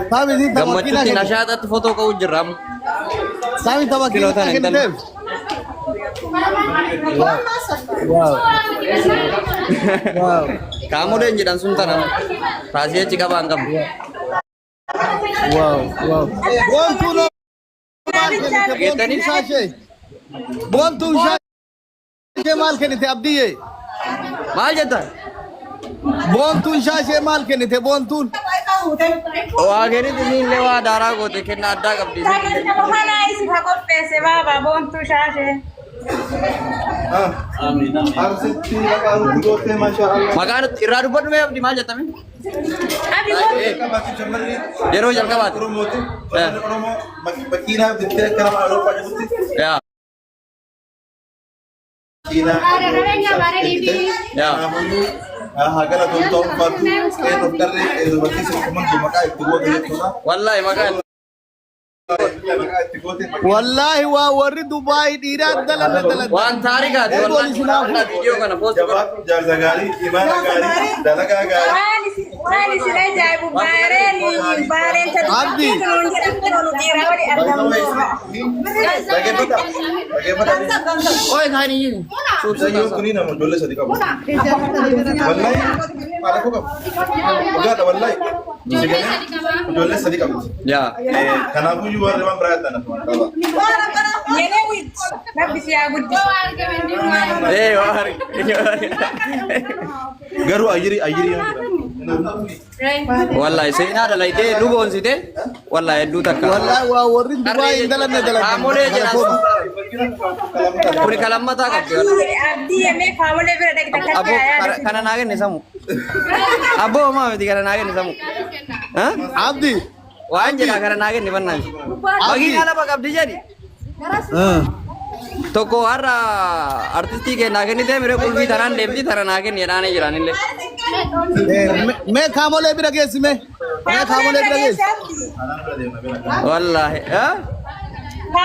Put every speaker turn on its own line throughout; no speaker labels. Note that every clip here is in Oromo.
Sabi ni
Gammachuutti nashaatatti footoo ka'uu jirra.
Sabi tawakkila keniteef. Wow. Wow.
Kaamoleen jedhan sun tana raasii achi qabaan qabu.
Wow. Wow. Bontu no. Bontu shaashee maal kennite abdiyye?
Maal jettan?
Bontuun shaashee maal kennite bontuun?
Waa kennite illee waa daaraa goote kenna addaa qabdi.
Mana isi qopheesse baaba bontuu shaashee.
Maqaan irraa dubbadhu mee abdi maal jettame? Yeroo jalqabaati. Wallahi maqaan
Wallahi waa warri Dubai dhiiraa dalala.
waan taarikaati wallahi video kana post
jaarsa gaarii imaana gaarii dalagaa gaarii
Waan isin ajaa'ibu baareen
Abdi.
Oi kan ini.
Zayyoo kuni nama ijoollee sadi qabu. Wallahi haala koo qabu. Dhugaadha wallahi. Ijoollee sadi qabu.
Ya.
Kanaafuu iyyuu warri waan biraa yaaddan akkuma qaba.
Yenee wit nabbisi yaa guddisa.
Wari.
Garuu ayiri
Wallahi seenaa dalaite luboon site wallahi hedduu takka.
Wallahi waa warri Dubai dalala.
Kaamolee jedhan kuni kalammataa qabdi.
Abdii yemee kaamolee bira dhaqi takka
Abo kana naa kenne samu. Abo maa miti kana naa kenne samu.
Abdi.
Waan jedha kana naa kenne bannaan. Makiinaa lafa qabdi jedhi. Tokko har'a artistii kennaa kennite mire qulfii tanaan deemti tana naa kenni jedhaanii jiranillee.
Mee kaamolee bira geessi mee? Mee kaamolee bira geessi?
Wallahi.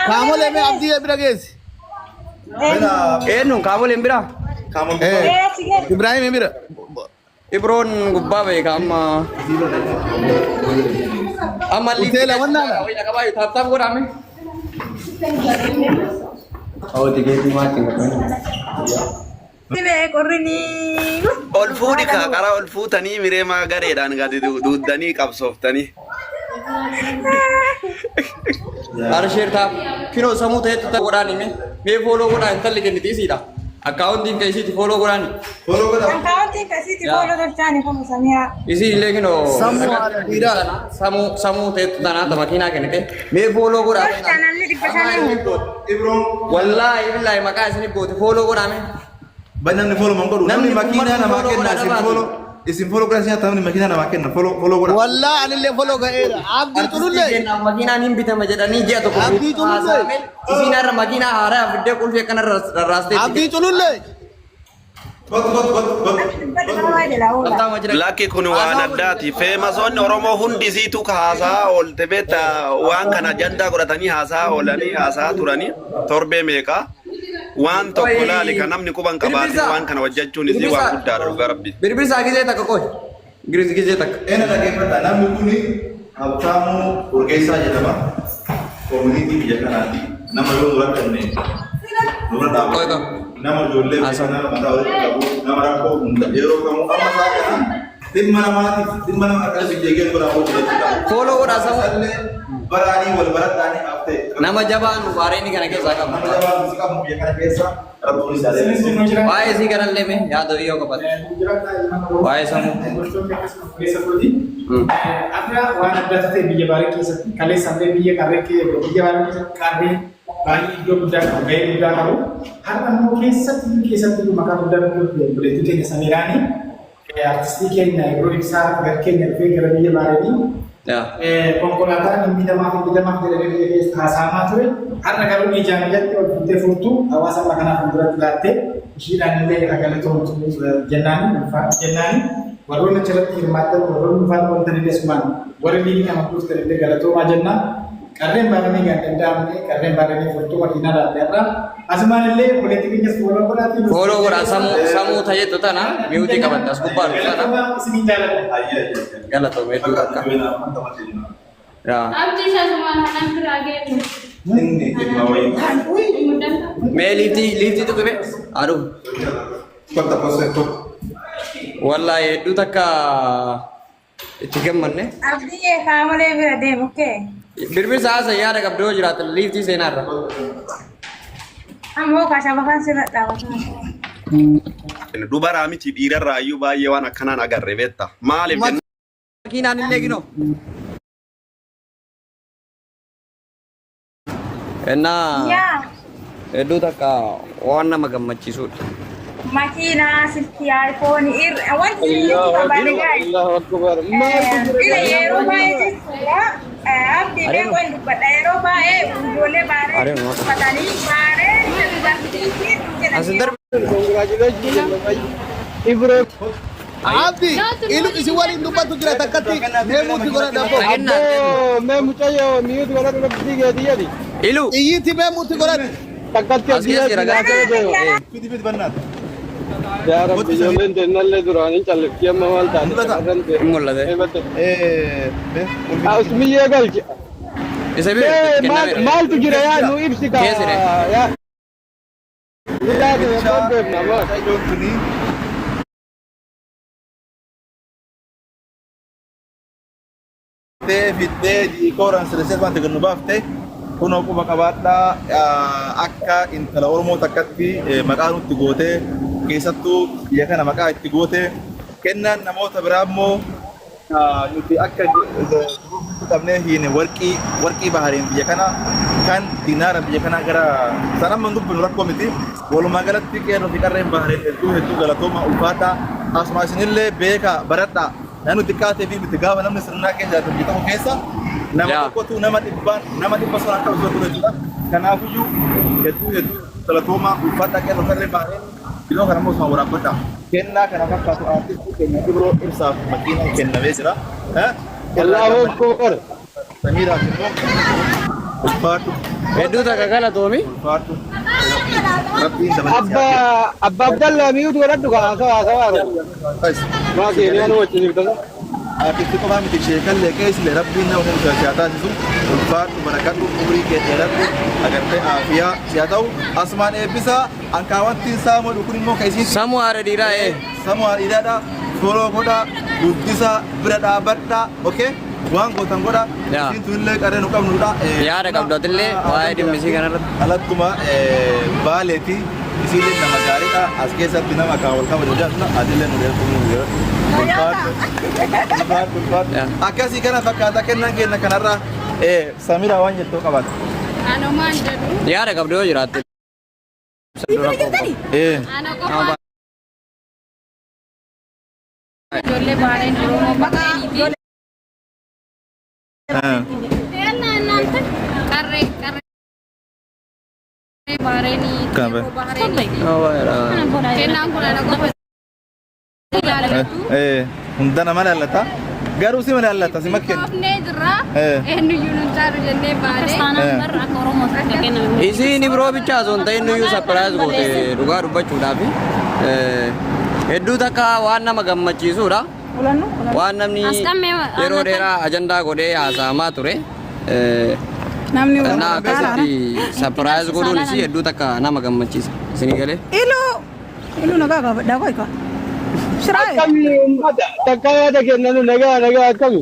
Kaamolee mee abdii bira geessi?
Eenyu kaamoleen bira?
Ibrahim bira.
Ibroon gubbaa beeka amma. Amma
Hoteela wannaadha?
Taaptaap godhame. Oh, tigeetii maatiin godhame.
Sibee qorrini.
Ol fuudhi karaa ol fuutanii mireemaa gareedhaan gadi duuddanii qabsooftanii.
Arsheer taap kinoo samuu ta'etti ta'e godhaan hime mee fooloo godhaan intalli kenniti isiidha. Akkaawuntiin kan isiiti fooloo godhaani.
Foloo godha.
Akkaawuntiin kasiiti fooloo tolchaani kun samiyaa.
Isii illee kinoo
Samuu
samuu ta'etti tanaata makiinaa kennite mee fooloo godhaa.
Kanalli dhibba shanii.
Ibroon.
Wallahi billahi maqaa isiniif goote fooloo godhaame.
Namni foloo man godhu. Namni makiinaa namaa kenna isin foloo godha isin namni makiinaa namaa kenna foloo godha.
Wallahi anillee foloo ga'eera. Abdii tulullee.
Makiinaan hin bitama jedhanii ji'a tokko.
Abdii tulullee.
Isiin har'a makiinaa haaraa fiddee qulfii akkana rarraastee.
Abdii tulullee.
Lakki kun waan addaati. Feemasoonni Oromoo hundi isiitu haasaa oolte beekta waan kana ajandaa godhatanii haasaa oolanii haasaa turanii torbee meeqa waan tokko laali kan namni quban qabaate waan kana hojjechuun isii waan guddaadha dhugaa rabbi.
Birbirsaa gizee takka qoy. Gizee takka.
Ena dhaggeeffata namni kuni Habtaamuu Urgeessaa jedhama. Koominiitii biyya kanaati. Nama yoo dura qabne dura dhaabatu. Nama ijoollee biyya kanaa mataa walitti qabu. Nama rakkoo hunda yeroo kamuu amma isaa kana dhimma namaatiif dhimma nama akkana biyyeeggeen godhaa hojii jechuudha.
Fooloo godhaa samu.
Baraanii wal baradhaanii haftee.
Nama jabaan waareenii kana keessaa qabu.
Nama jabaan musi qabu biyya kana keessa rabbuun isaa leellisee.
Waa'ee isii kanallee mee yaada yoo qabate. Waa'ee samuu.
Akka waan adda ta'e biyya baarii keessatti kaleessaallee biyya baarii keessatti qarree baay'ee iddoo guddaa qabu gahee guddaa qabu. Har'a immoo keessatti maqaa guddaa buleettii keenya Samiiraanii artistii keenya yeroo ibsaa gara keenya dhufee gara biyya baarii konkolaataan miidhamaaf jedhamee biyya keessa haasa'amaa ture. Har'a garuu ijaan ijatti ol fuutee furtuu hawaasa amma kanaaf fuulduratti laattee ishiidhaan illee galatoomtu jennaani warroonni achirratti hirmaatan warroonni dhufan wantan illee sumaan warri liigii nama dhuftan illee galatoomaa jennaan. Qarreen baadanii kan danda'amne qarreen baadanii furtuu makiinaa dhaabbeerra asumaan illee poolitikiinis fooloo godhaati.
Fooloo godhaa samuu ta'etu tana mi'uutii qabatte as gubbaa dhufu tana.
Isin jaalladha.
Galatoomee duudha akka. yaa
Abdi saya semua anak lagi.
Ini mau
mee liiftii tuqime aduu
kota poseto.
wallaahi hedduu takka itti gammanne
Abdi kamu lebih ada oke.
birbirsa haasa yaada qabdoo jiraatan liiftii seenaarra
Kamu kasih makan surat tahu.
Dubaraa miti dhiirarraa iyyuu baay'ee waan akkanaan agarre beekta. Maaliif jenna?
makiinaan illee ginoo ennaa
Ya,
hedduu takka waan nama gammachiisudha
makina silki iPhone wanti kabale guys. Ile Eropa itu ya. Abdi dia kau yang pada Eropa boleh bare. Patani bare.
asintar
Abdi, ilu isi wali dubbatu jira takkatti meemuutti godha dabbo.
ilu
Iyyiitti meemuutti godha.
as keessa jira gaa
Fiti fiti bannat.
Ya Rabbi ijoolleen teennallee duraanii calliftii amma maal taate
hin mul'ate
Usmiyyee galche.
isa biir
Maaltu jira yaa nu ibsi kaa
Keessire.
yaa. Guddaa ta'e waan beekna maal.
Ijoon kuni fittee diikooran sirreessee wanti gannu baafte kunoo quba qabaadhaa akka intala Oromoo takkatti maqaa nutti gootee keessattuu biyya kana maqaa itti gootee kennaan namoota biraa immoo nuti akka qabnee hin warqii bahariin biyya kana kan dinaara biyya kana gara sanamman dubbinu rakkoo miti walumaa galatti qeerroo fi qarreen bahariin hedduu galatooma ulfaadhaa asuma isinillee beeka baradhaa nanu xiqqaatee fi miti gaafa namni sirnaa keessa jiraatu biyya tokko keessa nama tokkotu nama dhibba sana akka osoo ture jechuudha kanaafiyyuu hedduu galatooma ulfaadhaa qeerroo qarreen bahariin Kilo kana mau sama berapa dah? Kena kana fakkaatu artistii keenya Ibro ibsaaf makiinaan kennamee jira.
Allahu Akbar.
Samira immoo ulfaatu
hedduu takka galatoomi
ulfaatu rabbiin dabalatee
Abba Abdallah miyuutu godhadhu kaa haasawaa maa keenyaan wajjin jirtasa.
artistii qofaa miti sheekallee keessillee rabbiin nama humna siyaa taasisu ulfaatu barakadhu umrii kee dheeradhu agartee aafiyaa siyaa ta'u asumaan eebbisaa ankaawwantiin saamoo dhukun immoo ka isiin
samu haadha dhiiraa
Samu hariidhaadha foloo godha guddisaa bira dhaabadha okay waan gootan godha
Yaa.
isiin tunillee qarree nu qabnudha
yaada qabdootillee waa'ee dhimmisii kanarratti
alattuma baaleeti isiillee nama gaariidha as keessatti nama kaa wal kabaju jedhudha adillee nu
Yaa.
akkasii kana fakkaata kennan kenna kanarraa Samira waan jettuu qabaata.
Anu manjadu.
yaada qabdu yoo jiraatte
Anu kau Jolle bare dulu mau pakai ini. Karre bare ni.
Kenapa?
Kenang pula nak kau.
Hunda nama lalata. Garuu si mana lalata si makken.
Kapne jera. Enu yunun taru jenne bare.
isiin Ibro bichaa osoo hin ta'in nuyyuu sapiraayis goote dhugaa dubbachuudhaaf hedduu takka waan nama gammachiisudha waan namni yeroo dheeraa ajandaa godhee haasa'amaa ture እና akkasitti sapiraayis godhuun isii hedduu takka nama gammachiisa isinii galee
Ilu nagaa qaba. Daakoo ikka. Shiraa.
Akkami uummata takka yaada kennan nagaa akkami.